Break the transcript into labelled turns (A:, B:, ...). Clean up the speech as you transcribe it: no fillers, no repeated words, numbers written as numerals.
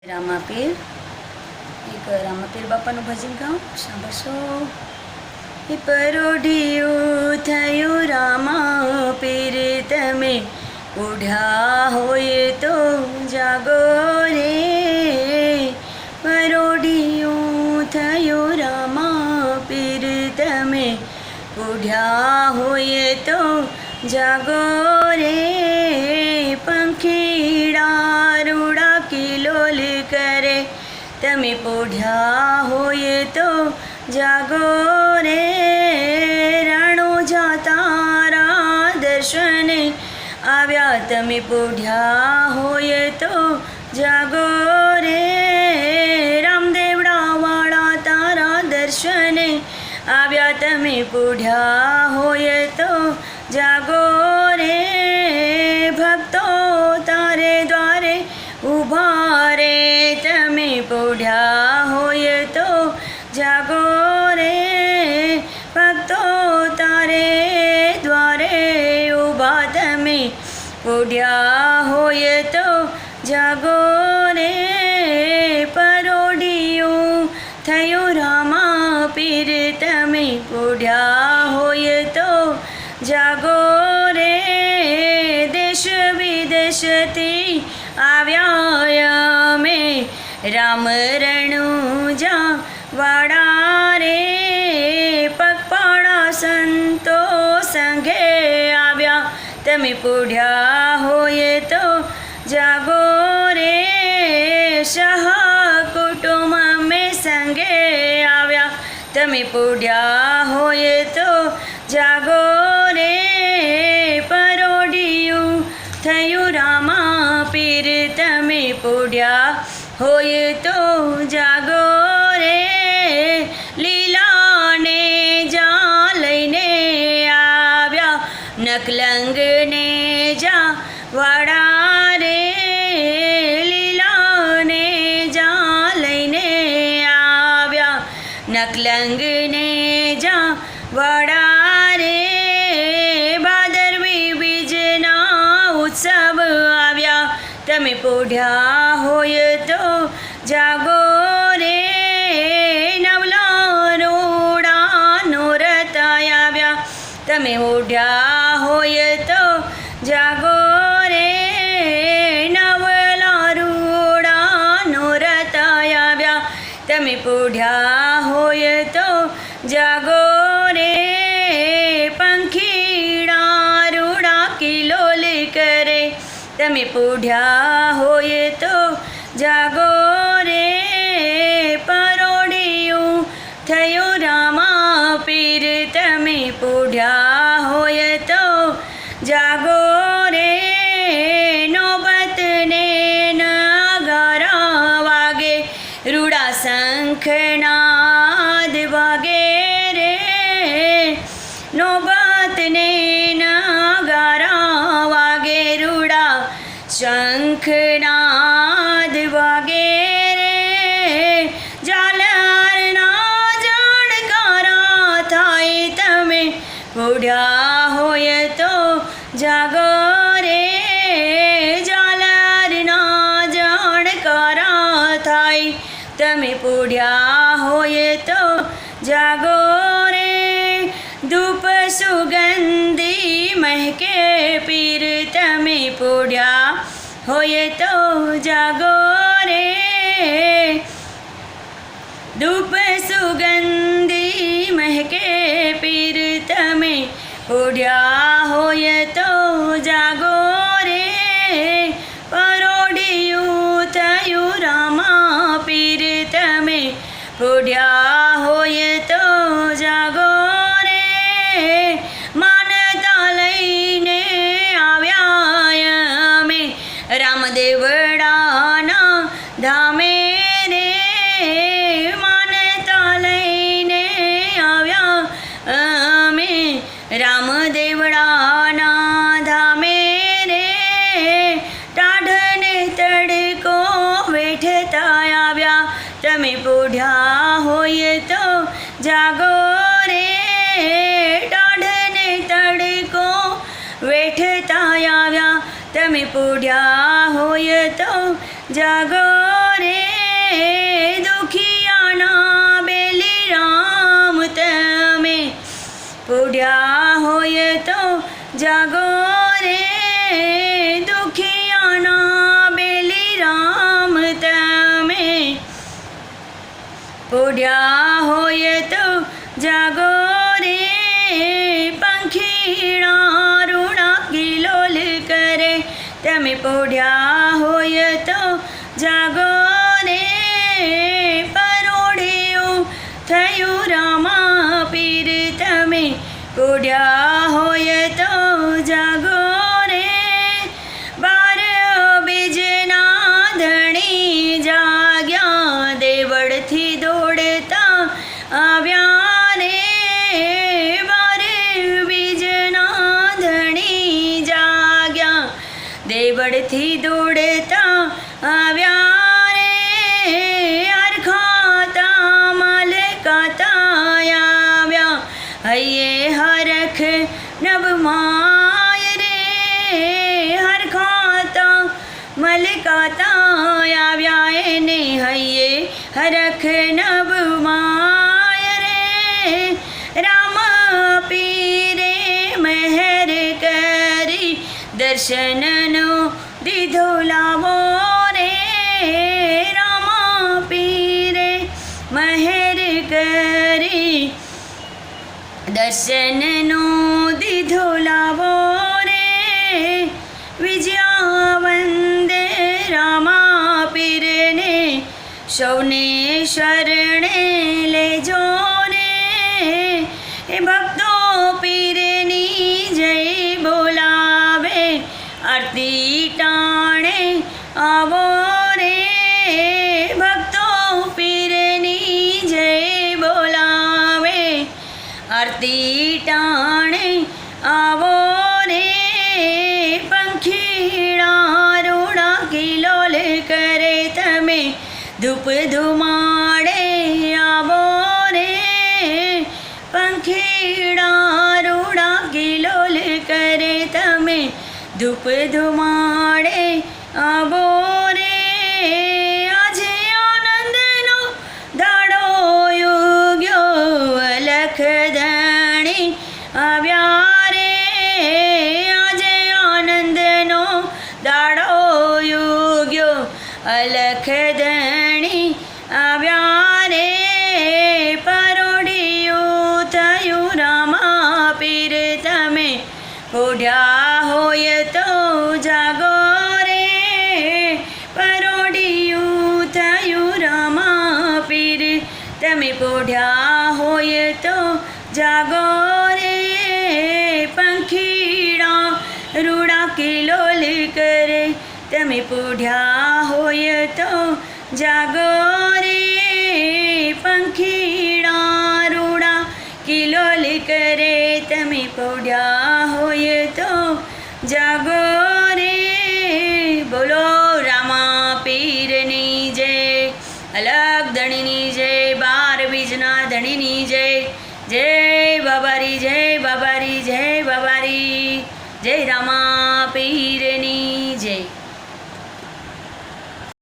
A: રામાપીર એક રામાપીર બાપાનું ભજન ગાઉં સાંભળશો. પરોઢિયું થયું રામાપીર તમે ઓઢા હોય તો જાગો રે. પરોઢિયું થયું રામાપીર તમે ઓઢા હોય તો જાગો રે. પંખીડા રૂડા કિલોલ કરે તમે પોઢ્યા હોય તો જાગો રે. રણુજા તારા દર્શને આવ્યા તમે પોઢ્યા હોય તો જાગો રે. રામદેવડા વાળા તારા દર્શને આવ્યા તમે પોઢ્યા હોય તો જાગો રે. ભક્તો તારે દ્વારે ઊભા રે તમે પોઢ્યા હોય તો જાગો રે. ભક્તો તારે દ્વારે ઊભા તમે પોઢ્યા હોય તો જાગો રે. પરોઢિયું થયું રામાપીર તમે પોઢ્યા હોય તો જાગો રે. દેશ વિદેશથી આવ્યા અમે રામ રણુજા વાળા રે. પગપાળા સંતો સંઘે આવ્યા તમે પોઢ્યા હોય તો જાગો રે. સહ કુટુંબ અમે સંઘે આવ્યા તમે પોઢ્યા હોય તો જાગો રે. પરોઢિયું થયું રામાપીર તમે પોઢ્યા હોય તો જાગો રે. લીલાને જા લઈને આવ્યા નકલંગને જા વાળા રે. લીલાને જા લઈને આવ્યા નકલંગને જા વાળા રે. ભાદરવી બીજના ઉત્સવ આવ્યા તમે પોઢ્યા હોય તો જાગો રે. નવલા રોડા નોરત આવ્યા તમે ઓઢ્યા હોય તો જાગો રે. નવલા રોડા નોરત આવ્યા તમે પોઢ્યા હોય તો જાગો રે. પંખીડા રૂડા કિલોલ કરે તમે પોઢ્યા હોય તો જાગો રે. પરોઢિયું થયું રામાપીર તમે પોઢ્યા હોય તો જાગો રે. નોબતને નગારા વાગે રૂડા શંખનાદ વાગે રે. નોબતને નગારા વાગે રૂડા શંખનાદ વાગે રે. ઝાલરના જણકારા થાય તમે પોઢ્યા હોય તો જાગો રે. ઝાલરના જણકારા થાય તમે પોઢ્યા હોય તો જાગો રે. ધૂપ સુગંધી મહેકે પીર તમે પોઢ્યા હોય તો જાગો રે. ધૂપ સુગંધી મહેકે પીર તમે પોઢ્યા હોય તો જાગો રે. પરોઢિયું થયું રામાપીર તમે પોઢ્યા હોય તો જાગો રે. માનતા લઈને આવ્યા અમે રામદેવડાના ધામે રે. માનતા લઈને આવ્યા અમે રામદેવડાના ધામે રે. ટાઢને તડકો વેઠતા આવ્યા તમે પોઢ્યા હોય તો જાગો રે. ટાઢને તડકો વેઠતા આવ્યા તમે પોઢ્યા હોય તો જાગો રે જાગો રે દુખિયાના બેલી રામ તમે પોઢ્યા હોય તો જાગો રે પંખીણા રૂણા કિલોલ કરે તમે પોઢ્યા હોય તો જાગો રે પરોઢિયું થયું રામા પીર તમે પોઢ્યા હોય તો જાગો રે બાર બીજના ધણી જાગ્યા દેવળથી દોડતા આવ્યા રે બાર બીજના ધણી જાગ્યા દેવળથી દોડતા આવ્યા રે હરખાતા મલકાતા આવ્યા હૈયે હરખ નભમાય રે હરખાતા મલકાતા આવ્યા એને હૈયે હરખ નભમાય રે રામ પીરે મહેર કરી દર્શનનો દીધો લાવો રે રામ પીરે મહેર કરી દર્શનનો દીધો લાવો રે વિજયા વંદે રામા પીરને સૌને શરણે લેજો રે એ ભક્તો પીરની જય બોલાવે આરતી ટાણે આવો રે ભક્તો પીરની જય બોલાવે આરતી ટાણે આવો રે પંખીડા રૂડા કિલોલ કરે તમે ધૂપ ધુમાડે આવો રે પંખીડા રૂડા કિલોલ કરે તમે ધૂપ ધુમાડે આવો રે આજે આનંદનો દાડો યુગ્યો અલખ ધણી આવ્યા રે આજે આનંદનો દાડો યુગ્યો અલખ ધણી આવ્યા રે પરોઢિયું થયું રામા પીર તમે પોઢ્યા હોય તો જાગો રે પરોઢિયું થયું રામા પીર તમે પોઢ્યા હોય તો જાગો રે પંખીડા રૂડા કિલોલ કરે તમે પોઢ્યા હોય તો જાગો રે પંખીડા રૂડા કિલોલ કરે તમે પોઢ્યા હોય તો જાગો રે બોલો રામા પીરની જય અલગ ધણીની જય બાર બીજના ધણીની જય જય બાબારી જય બાબારી જય બાબારી જય રામા પીરની